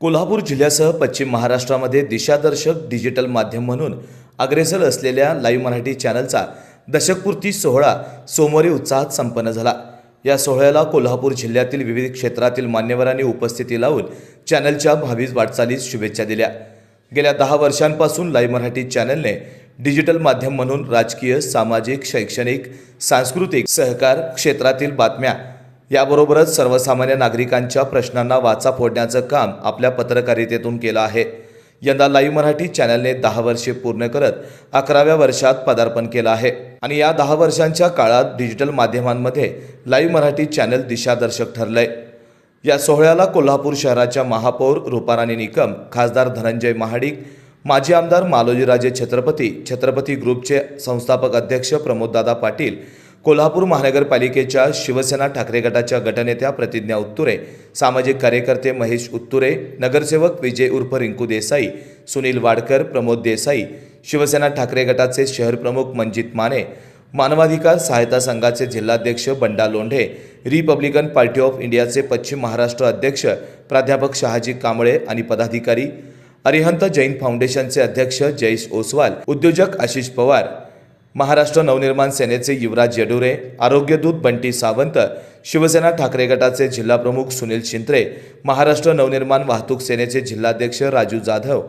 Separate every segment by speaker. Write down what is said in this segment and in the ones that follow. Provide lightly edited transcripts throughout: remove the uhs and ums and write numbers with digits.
Speaker 1: कोल्हापूर जिल्ह्यासह पश्चिम महाराष्ट्रामध्ये दिशादर्शक डिजिटल माध्यम म्हणून अग्रेसर असलेल्या लाईव्ह मराठी चॅनलचा दशकपूर्ती सोहळा सोमवारी उत्साहात संपन्न झाला। या सोहळ्याला कोल्हापूर जिल्ह्यातील विविध क्षेत्रातील मान्यवरांनी उपस्थिती लावून चॅनलच्या भावी वाटचालीस शुभेच्छा दिल्या। गेल्या 10 वर्षांपासून लाईव्ह मराठी चॅनलने डिजिटल माध्यम म्हणून राजकीय, सामाजिक, शैक्षणिक, सांस्कृतिक, सहकार क्षेत्रातील बातम्या याबरोबरच सर्वसामान्य नागरिकांच्या प्रश्नांना वाचा फोडण्याचं काम आपल्या पत्रकारितेतून केलं आहे। यंदा लाईव्ह मराठी चॅनलने 10 वर्षे पूर्ण करत 11व्या वर्षात पदार्पण केलं आहे आणि या 10 वर्षांच्या काळात डिजिटल माध्यमांमध्ये लाईव्ह मराठी चॅनल दिशादर्शक ठरलंय। या सोहळ्याला कोल्हापूर शहराच्या महापौर रूपाराणी निकम, खासदार धनंजय महाडिक, माजी आमदार मालोजीराजे छत्रपती ग्रुपचे संस्थापक अध्यक्ष प्रमोददादा पाटील, कोल्हापूर महानगरपालिकेच्या शिवसेना ठाकरे गटाच्या गटनेत्या प्रतिज्ञा उत्तुरे, सामाजिक कार्यकर्ते महेश उत्तुरे, नगरसेवक विजय उर्फ रिंकू देसाई, सुनील वाडकर, प्रमोद देसाई, शिवसेना ठाकरे गटाचे शहर प्रमुख मंजित माने, मानवाधिकार सहायता संघाचे जिल्हाध्यक्ष बंडा लोंढे, रिपब्लिकन पार्टी ऑफ इंडियाचे पश्चिम महाराष्ट्र अध्यक्ष प्राध्यापक शहाजी कांबळे आणि पदाधिकारी, अरिहंत जैन फाउंडेशनचे अध्यक्ष जयेश ओसवाल, उद्योजक आशिष पवार, महाराष्ट्र नवनिर्माण सेनेचे युवराज येडुरे, आरोग्यदूत बंटी सावंत, शिवसेना ठाकरे गटाचे जिल्हाप्रमुख सुनील शिंत्रे, महाराष्ट्र नवनिर्माण वाहतूक सेनेचे जिल्हाध्यक्ष राजू जाधव,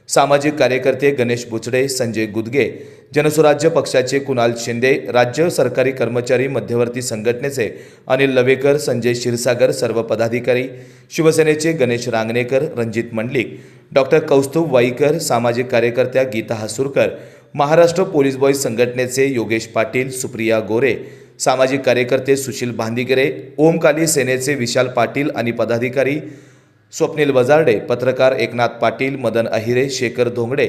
Speaker 1: सामाजिक कार्यकर्ते गणेश बुचडे, संजय गुदगे, जनसुराज्य पक्षाचे कुणाल शिंदे, राज्य सरकारी कर्मचारी मध्यवर्ती संघटनेचे अनिल लवेकर, संजय क्षीरसागर, सर्व पदाधिकारी, शिवसेनेचे गणेश रांगणेकर, रणजित मंडलिक, डॉक्टर कौस्तुभ वाईकर, सामाजिक कार्यकर्त्या गीता हसूरकर, महाराष्ट्र पोलीस बॉयज संघटनेचे योगेश पाटील, सुप्रिया गोरे, सामाजिक कार्यकर्ते सुशील भांदिगरे, ओमकाली सेनेचे विशाल पाटील आणि पदाधिकारी, स्वप्नील वजार्डे, पत्रकार एकनाथ पाटील, मदन अहिरे, शेखर धोंगडे,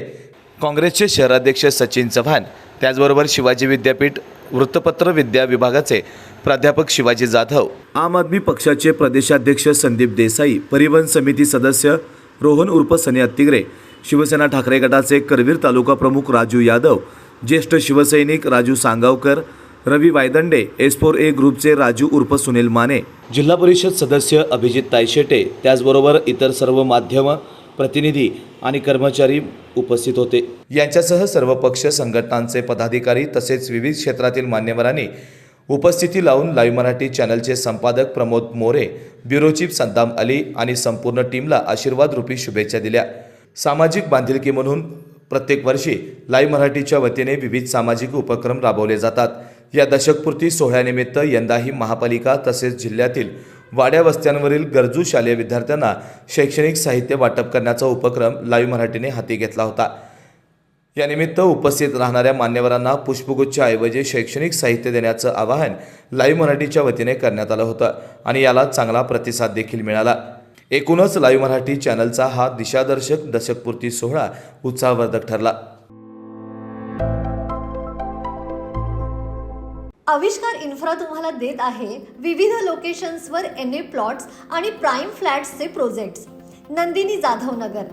Speaker 1: काँग्रेसचे शहराध्यक्ष सचिन चव्हाण, त्याचबरोबर शिवाजी विद्यापीठ वृत्तपत्र विद्या विभागाचे प्राध्यापक शिवाजी जाधव, आम आदमी पक्षाचे प्रदेशाध्यक्ष संदीप देसाई, परिवहन समिती सदस्य रोहन उर्फ सनी अत्तिगरे, शिवसेना ठाकरे गटाचे करवीर तालुका प्रमुख राजू यादव, ज्येष्ठ शिवसैनिक राजू सांगावकर, रवी वायदंडे, S4A ग्रुपचे राजू उर्फ सुनील माने, जिल्हा परिषद सदस्य अभिजित तायशेटे, त्याचबरोबर इतर सर्व माध्यम प्रतिनिधी आणि कर्मचारी उपस्थित होते। यांच्यासह सर्व पक्ष संघटनांचे पदाधिकारी तसेच विविध क्षेत्रातील मान्यवरांनी उपस्थिती लावून लाईव्ह मराठी चॅनलचे संपादक प्रमोद मोरे, ब्युरो चीफ सद्दाम अली आणि संपूर्ण टीमला आशीर्वाद रूपी शुभेच्छा दिल्या। सामाजिक बांधिलकी म्हणून प्रत्येक वर्षी लाईव्ह मराठीच्या वतीने विविध सामाजिक उपक्रम राबवले जातात। या दशकपूर्ती सोहळ्यानिमित्त यंदाही महापालिका तसेच जिल्ह्यातील वाड्या वस्त्यांवरील गरजू शालेय विद्यार्थ्यांना शैक्षणिक साहित्य वाटप करण्याचा उपक्रम लाईव्ह मराठीने हाती घेतला होता। यानिमित्त उपस्थित राहणाऱ्या मान्यवरांना पुष्पगुच्छाऐवजी शैक्षणिक साहित्य देण्याचं आवाहन लाईव्ह मराठीच्या वतीने करण्यात आलं होतं आणि याला चांगला प्रतिसाद देखील मिळाला। एकूणच लाईव्ह मराठी चॅनलचा हा दिशादर्शक दशकपूर्ती सोहळा उत्साहवर्धक ठरला।
Speaker 2: आविष्कार इन्फ्रा तुम्हाला देत आहे विविध लोकेशन्सवर NA प्लॉट्स आणि प्राइम फ्लॅट्सचे प्रोजेक्ट्स। नंदिनी जाधव नगर,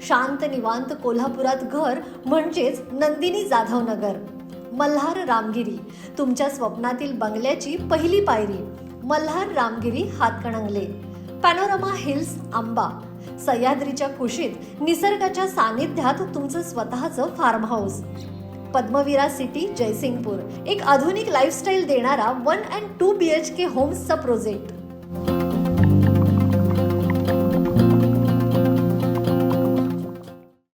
Speaker 2: शांत निवांत कोल्हापुरात घर म्हणजेच नंदिनी जाधव नगर। मल्हार रामगिरी, तुमच्या स्वप्नातील बंगल्याची पहिली पायरी। मल्हार रामगिरी हातकणंगले। पॅनोरमा हिल्स आंबा, सह्याद्रीच्या कुशीत निसर्गाच्या सानिध्यात तुमचं स्वतःचं farm house. Padmaveera City Jaysingpur, एक आधुनिक लाईफस्टाईल देणारा 1 and 2 BHK होम्सचा प्रोजेक्ट।